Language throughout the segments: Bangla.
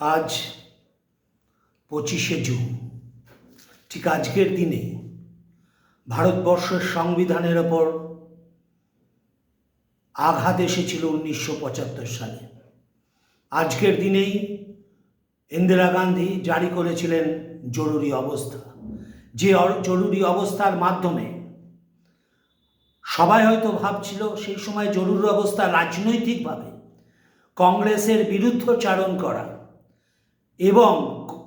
আজ 25শে জুন, ঠিক আজকের দিনে ভারতবর্ষের সংবিধানের ওপর আঘাত এসেছিল 1975 সালে। আজকের দিনেই ইন্দিরা গান্ধী জারি করেছিলেন জরুরি অবস্থা। যে জরুরি অবস্থার মাধ্যমে সবাই হয়তো ভাবছিল সেই সময় জরুরি অবস্থা রাজনৈতিকভাবে কংগ্রেসের বিরুদ্ধচারণ করা এবং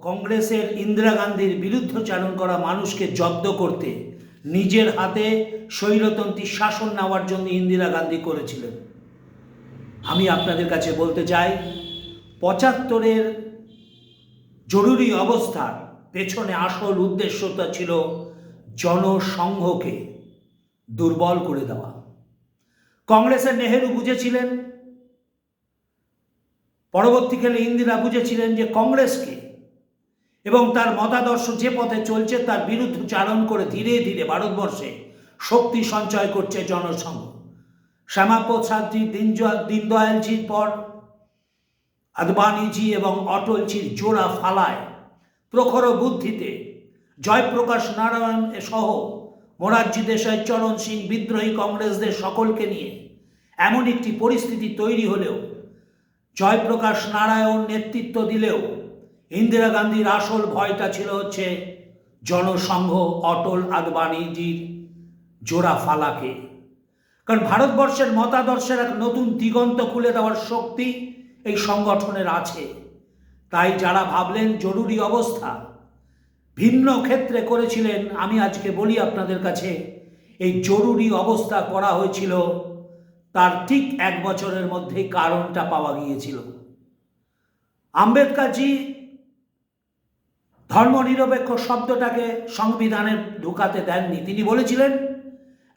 কংগ্রেসের ইন্দিরা গান্ধীর বিরুদ্ধচারণ করা মানুষকে জব্দ করতে নিজের হাতে স্বৈরতন্ত্রী শাসন নেওয়ার জন্য ইন্দিরা গান্ধী করেছিলেন। আমি আপনাদের কাছে বলতে চাই, 75-এর জরুরি অবস্থার পেছনে আসল উদ্দেশ্যটা ছিল জনসংঘকে দুর্বল করে দেওয়া। কংগ্রেসের নেহেরু বুঝেছিলেন, পরবর্তীকালে ইন্দিরা বুঝেছিলেন যে কংগ্রেসকে এবং তার মতাদর্শ যে পথে চলছে তার বিরুদ্ধচারণ করে ধীরে ধীরে ভারতবর্ষে শক্তি সঞ্চয় করছে জনসংঘ। শ্যামাপ্রসাদজি, দীনদয়ালজির পর আদবানিজি এবং অটলজির জোড়া ফালায় প্রখর বুদ্ধিতে জয়প্রকাশ নারায়ণ সহ মোরারজি দেশাই, চরণ সিং, বিদ্রোহী কংগ্রেসদের সকলকে নিয়ে এমন একটি পরিস্থিতি তৈরি হলেও, জয়প্রকাশ নারায়ণ নেতৃত্ব দিলেও ইন্দিরা গান্ধীর আসল ভয়টা ছিল হচ্ছে জনসংঘ, অটল, আদবানিজির জোড়া ফালাকে। কারণ ভারতবর্ষের মতাদর্শের এক নতুন দিগন্ত খুলে দেওয়ার শক্তি এই সংগঠনের আছে। তাই যারা ভাবলেন জরুরি অবস্থা ভিন্ন ক্ষেত্রে করেছিলেন, আমি আজকে বলি আপনাদের কাছে, এই জরুরি অবস্থা করা হয়েছিল তার ঠিক 1 বছরের মধ্যেই কারণটা পাওয়া গিয়েছিল। আম্বেদকরজি ধর্মনিরপেক্ষ শব্দটাকে সংবিধানে ঢুকাতে দেননি। তিনি বলেছিলেন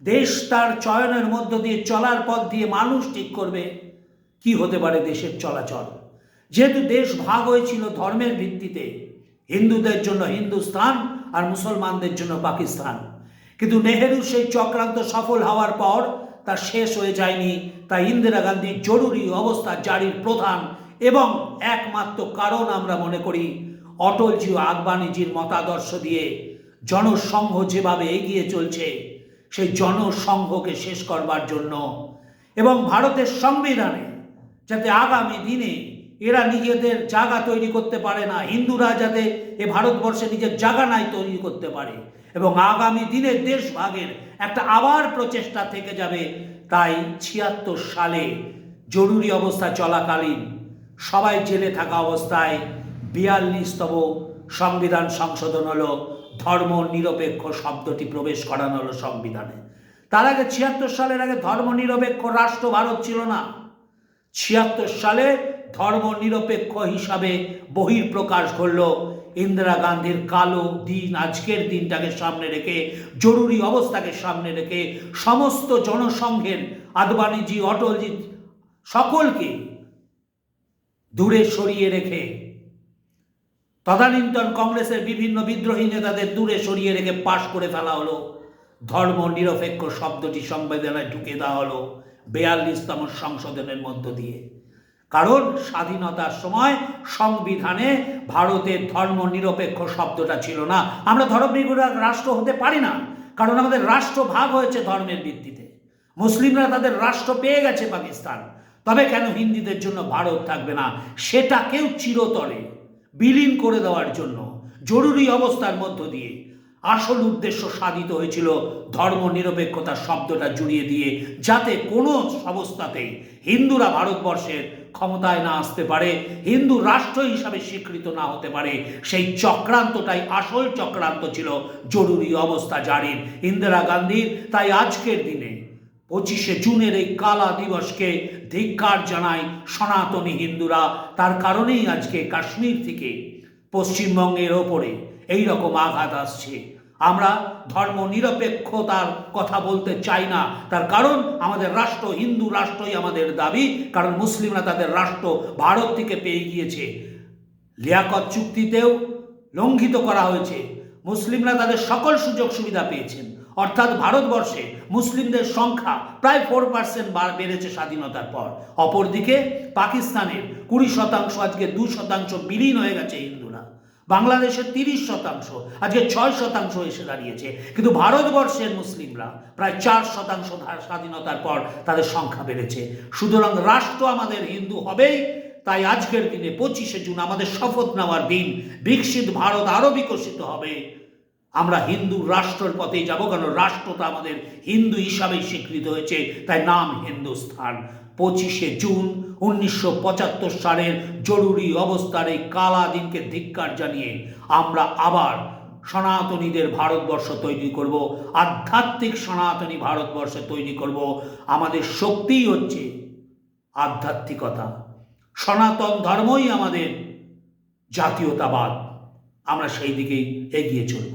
দেশ তার চয়নের মধ্য দিয়ে চলার পথ দিয়ে মানুষ ঠিক করবে কি হতে পারে দেশের চলাচল। যেহেতু দেশ ভাগ হয়েছিল ধর্মের ভিত্তিতে, হিন্দুদের জন্য হিন্দুস্তান আর মুসলমানদের জন্য পাকিস্তান, কিন্তু নেহেরু সেই চক্রান্ত সফল হওয়ার পর তা শেষ হয়ে যায়নি। তাই ইন্দিরা গান্ধী জরুরি অবস্থা জারির প্রধান এবং একমাত্র কারণ আমরা মনে করি অটলজি ও আদবানিজির মতাদর্শ দিয়ে জনসংঘ যেভাবে এগিয়ে চলছে সেই জনসংঘকে শেষ করবার জন্য এবং ভারতের সংবিধানে যাতে আগামী দিনে এরা নিজেদের জায়গা তৈরি করতে পারে না, হিন্দুরা যাতে এ ভারতবর্ষে নিজের জায়গা নাই তৈরি করতে পারে এবং আগামী দিনে দেশ ভাগের একটা আবার প্রচেষ্টা থেকে যাবে। তাই 76 সালে জরুরি অবস্থা চলাকালীন সবাই জেলে থাকা অবস্থায় 42তম সংবিধান সংশোধন হলো, ধর্ম নিরপেক্ষ শব্দটি প্রবেশ করানো হলো সংবিধানে। তার আগে 76 সালের আগে ধর্ম নিরপেক্ষ রাষ্ট্র ভারত ছিল না। 76 সালে ধর্ম নিরপেক্ষ হিসাবে বহিঃপ্রকাশ ঘটল ইন্দিরা গান্ধীর কালো দিন। আজকের দিনটাকে সামনে রেখে, জরুরি অবস্থাকে সামনে রেখে সমস্ত জনসংঘের আদবানিজি, অটলজি সকলকে দূরে সরিয়ে রেখে, তদানীন্তন কংগ্রেসের বিভিন্ন বিদ্রোহী নেতাদের দূরে সরিয়ে রেখে পাশ করে ফেলা হলো ধর্ম নিরপেক্ষ শব্দটি সংবিধানে ঢুকে দেওয়া হলো 42তম সংশোধনের মধ্য দিয়ে। কারণ স্বাধীনতার সময় সংবিধানে ভারতের ধর্ম নিরপেক্ষ শব্দটা ছিল না। আমরা ধর্মনিরপেক্ষ রাষ্ট্র হতে পারি না, কারণ আমাদের রাষ্ট্র ভাগ হয়েছে ধর্মের ভিত্তিতে। মুসলিমরা তাদের রাষ্ট্র পেয়ে গেছে পাকিস্তান, তবে কেন হিন্দুদের জন্য ভারত থাকবে না? সেটাকেও চিরতরে বিলীন করে দেওয়ার জন্য জরুরি অবস্থার মধ্য দিয়ে আসল উদ্দেশ্য সাধিত হয়েছিল ধর্ম নিরপেক্ষতা শব্দটা জুড়িয়ে দিয়ে, যাতে কোনো অবস্থাতেই হিন্দুরা ভারতবর্ষের ক্ষমতায় না আসতে পারে, হিন্দু রাষ্ট্র হিসাবে স্বীকৃত না হতে পারে। সেই চক্রান্তটাই আসল চক্রান্ত ছিল জরুরি অবস্থা জারির ইন্দিরা গান্ধীর। তাই আজকের দিনে 25শে জুনের এই কালা দিবসকে ধিক্কার জানায় সনাতনী হিন্দুরা। তার কারণেই আজকে কাশ্মীর থেকে পশ্চিমবঙ্গের ওপরে এই রকম আঘাত আসছে। আমরা ধর্ম নিরপেক্ষতার কথা বলতে চাই না, তার কারণ আমাদের রাষ্ট্র হিন্দু রাষ্ট্রই আমাদের দাবি, কারণ মুসলিমরা তাদের রাষ্ট্র ভারত থেকে পেয়ে গিয়েছে। লিয়াকত চুক্তিতেও লঙ্ঘিত করা হয়েছে, মুসলিমরা তাদের সকল সুযোগ সুবিধা পেয়েছেন, অর্থাৎ ভারতবর্ষে মুসলিমদের সংখ্যা প্রায় 4% বেড়েছে স্বাধীনতার পর। অপরদিকে পাকিস্তানের 20% আজকে 2% বিলীন হয়ে গেছে হিন্দুরা। বাংলাদেশের 30% আজকে 6% এসে দাঁড়িয়েছে। কিন্তু ভারতবর্ষের মুসলিমরা প্রায় 4% স্বাধীনতার পর তাদের সংখ্যা বেড়েছে। সুতরাং রাষ্ট্র আমাদের হিন্দু হবেই। তাই আজকের দিনে 25শে জুন আমাদের শপথ নেওয়ার দিন। বিকশিত ভারত আরো বিকশিত হবে, আমরা হিন্দু রাষ্ট্রের পথেই যাব, কারণ রাষ্ট্রটা আমাদের হিন্দু হিসাবেই স্বীকৃত হয়েছে, তাই নাম হিন্দুস্থান। 25শে জুন 1975 সালের জরুরি অবস্থার এই কালা দিনকে ধিক্কার জানিয়ে আমরা আবার সনাতনীদের ভারতবর্ষ তৈরি করব, আধ্যাত্মিক সনাতনী ভারতবর্ষ তৈরি করব। আমাদের শক্তিই হচ্ছে আধ্যাত্মিকতা, সনাতন ধর্মই আমাদের জাতীয়তাবাদ। আমরা সেই দিকেই এগিয়ে চলব।